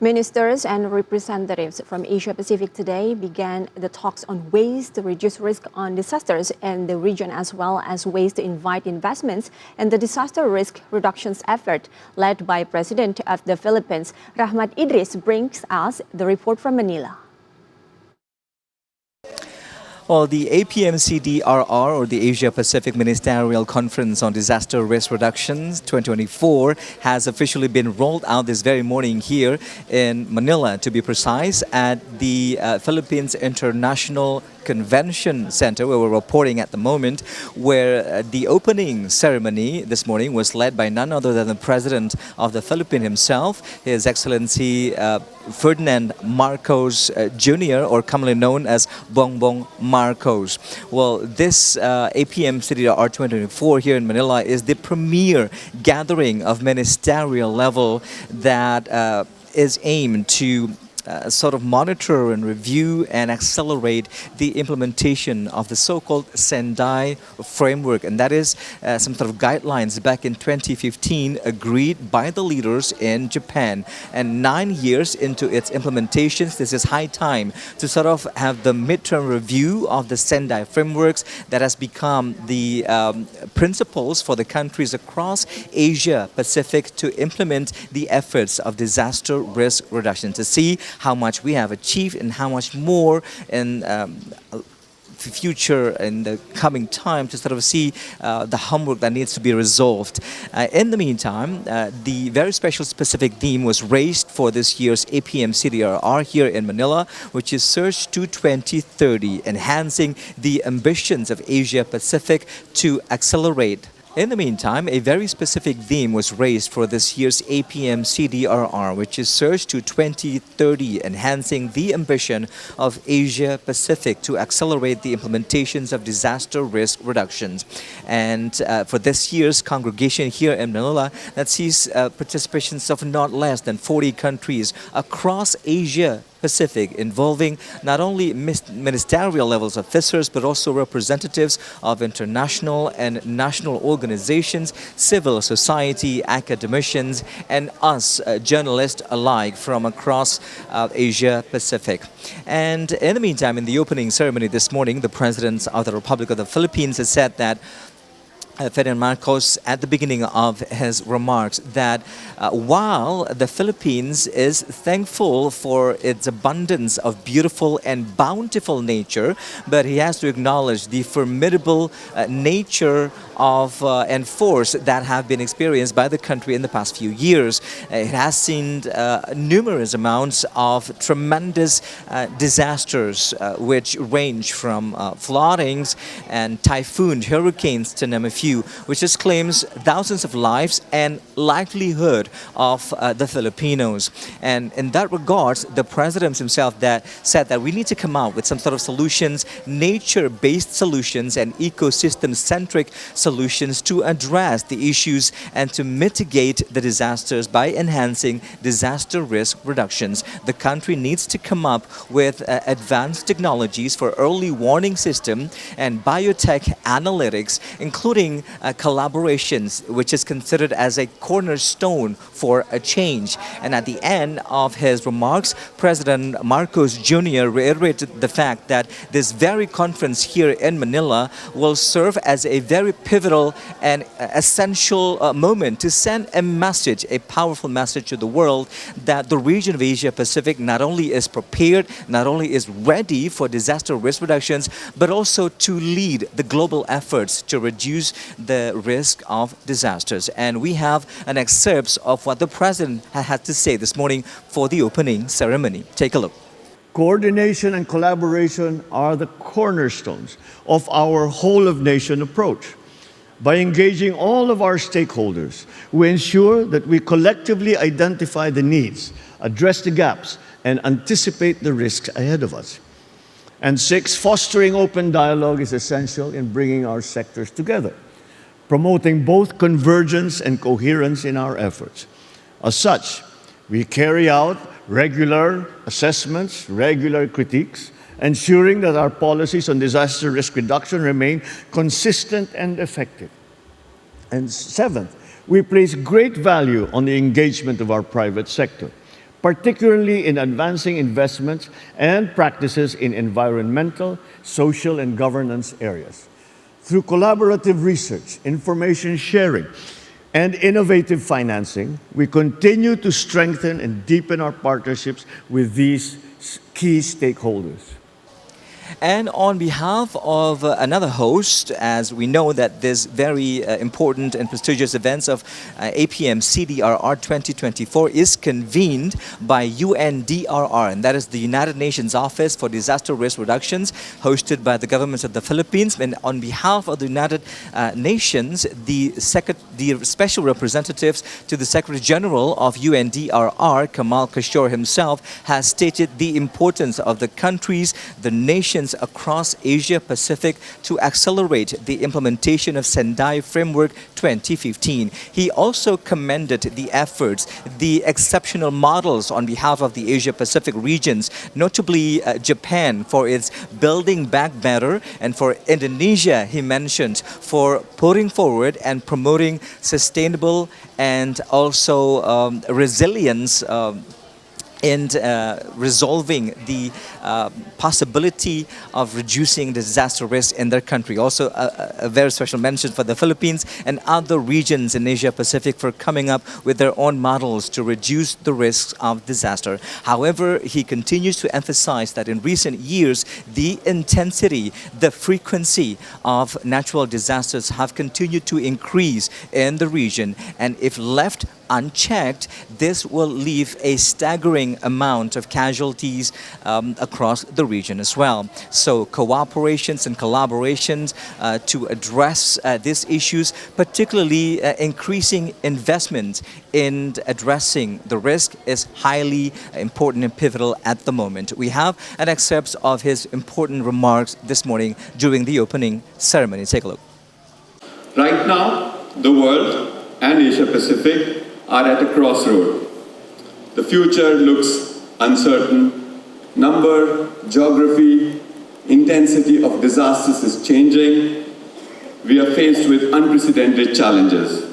Ministers and representatives from Asia Pacific today began the talks on ways to reduce risk on disasters in the region, as well as ways to invite investments in the disaster risk reductions effort led by President of the Philippines. Rahmat Idris brings us the report from Manila. Well, the APMCDRR, or the Asia Pacific Ministerial Conference on Disaster Risk Reductions 2024, has officially been rolled out this very morning here in Manila, to be precise, at the Philippines International Convention Center, where we're reporting at the moment, where the opening ceremony this morning was led by none other than the President of the Philippines himself, His Excellency Ferdinand Marcos Jr., or commonly known as Bongbong Marcos. Well, this APMCDRR 2024 here in Manila is the premier gathering of ministerial level that is aimed to sort of monitor and review and accelerate the implementation of the so-called Sendai framework. And that is some sort of guidelines back in 2015 agreed by the leaders in Japan. And 9 years into its implementations, this is high time to sort of have the midterm review of the Sendai frameworks that has become the principles for the countries across Asia Pacific to implement the efforts of disaster risk reduction, to see how much we have achieved and how much more in future, in the coming time, to sort of see the homework that needs to be resolved. In the meantime, the very special specific theme was raised for this year's APMCDRR here in Manila, which is Surge to 2030, enhancing the ambitions of Asia Pacific to accelerate. In the meantime, a very specific theme was raised for this year's APMCDRR, which is Surge to 2030, enhancing the ambition of Asia Pacific to accelerate the implementations of disaster risk reductions. And for this year's congregation here in Manila, that sees participations of not less than 40 countries across Asia Pacific, involving not only ministerial levels officers, but also representatives of international and national organizations, civil society, academicians, and us journalists alike from across Asia Pacific. And in the meantime, in the opening ceremony this morning, the President of the Republic of the Philippines has said that Ferdinand Marcos, at the beginning of his remarks, that while the Philippines is thankful for its abundance of beautiful and bountiful nature, but he has to acknowledge the formidable nature of and force that have been experienced by the country in the past few years. It has seen numerous amounts of tremendous disasters, which range from floodings and typhoons, hurricanes, to name a few, which just claims thousands of lives and livelihood of the Filipinos. And in that regard, the President himself that said that we need to come out with some sort of solutions, nature-based solutions and ecosystem-centric solutions to address the issues and to mitigate the disasters by enhancing disaster risk reductions. The country needs to come up with advanced technologies for early warning system and biotech analytics, including collaborations, which is considered as a cornerstone for a change. And at the end of his remarks, President Marcos Jr. reiterated the fact that this very conference here in Manila will serve as a very pivotal and essential moment to send a message, a powerful message to the world, that the region of Asia Pacific not only is prepared, not only is ready for disaster risk reductions, but also to lead the global efforts to reduce the risk of disasters. And we have an excerpt of what the President had to say this morning for the opening ceremony. Take a look. Coordination and collaboration are the cornerstones of our whole-of-nation approach. By engaging all of our stakeholders, we ensure that we collectively identify the needs, address the gaps, and anticipate the risks ahead of us. And 6, fostering open dialogue is essential in bringing our sectors together, promoting both convergence and coherence in our efforts. As such, we carry out regular assessments, regular critiques, ensuring that our policies on disaster risk reduction remain consistent and effective. And 7th, we place great value on the engagement of our private sector, particularly in advancing investments and practices in environmental, social, and governance areas. Through collaborative research, information sharing, and innovative financing, we continue to strengthen and deepen our partnerships with these key stakeholders. And on behalf of another host, as we know that this very important and prestigious events of APM CDRR 2024 is convened by UNDRR, and that is the United Nations Office for Disaster Risk Reductions, hosted by the governments of the Philippines. And on behalf of the United Nations, the special representatives to the Secretary General of UNDRR, Kamal Kishore himself, has stated the importance of the countries, the nations across Asia Pacific to accelerate the implementation of Sendai Framework 2015. He also commended the efforts, the exceptional models on behalf of the Asia Pacific regions, notably Japan for its Building Back Better, and for Indonesia, he mentioned, for putting forward and promoting sustainable and also resilience in resolving the possibility of reducing disaster risk in their country. Also, a very special mention for the Philippines and other regions in Asia Pacific for coming up with their own models to reduce the risks of disaster. However, he continues to emphasize that in recent years, the intensity, the frequency of natural disasters have continued to increase in the region, and if left unchecked, this will leave a staggering amount of casualties across the region as well. So cooperations and collaborations to address these issues, particularly increasing investment in addressing the risk, is highly important and pivotal at the moment. We have an excerpt of his important remarks this morning during the opening ceremony. Take a look. Right now, the world and Asia Pacific are at a crossroad. The future looks uncertain. Number, geography, intensity of disasters is changing. We are faced with unprecedented challenges.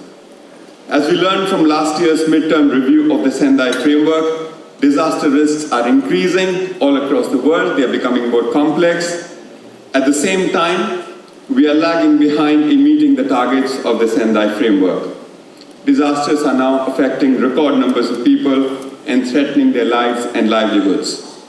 As we learned from last year's midterm review of the Sendai Framework, disaster risks are increasing all across the world. They are becoming more complex. At the same time, we are lagging behind in meeting the targets of the Sendai Framework. Disasters are now affecting record numbers of people and threatening their lives and livelihoods.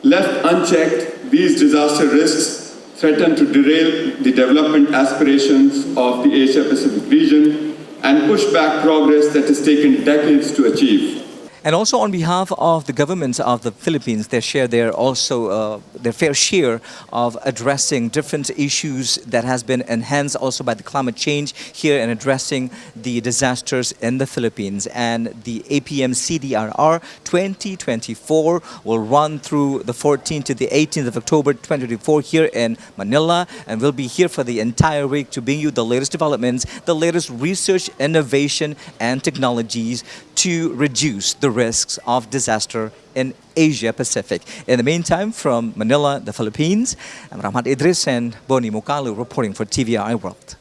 Left unchecked, these disaster risks threaten to derail the development aspirations of the Asia-Pacific region and push back progress that has taken decades to achieve. And also on behalf of the governments of the Philippines, they share their fair share of addressing different issues that has been enhanced also by the climate change here and addressing the disasters in the Philippines. And the APM CDRR 2024 will run through the 14th to the 18th of October 2024 here in Manila, and we'll be here for the entire week to bring you the latest developments, the latest research, innovation, and technologies to reduce the risks of disaster in Asia Pacific. In the meantime, from Manila, the Philippines, I'm Rahmat Idris and Boni Mukalu reporting for TVI World.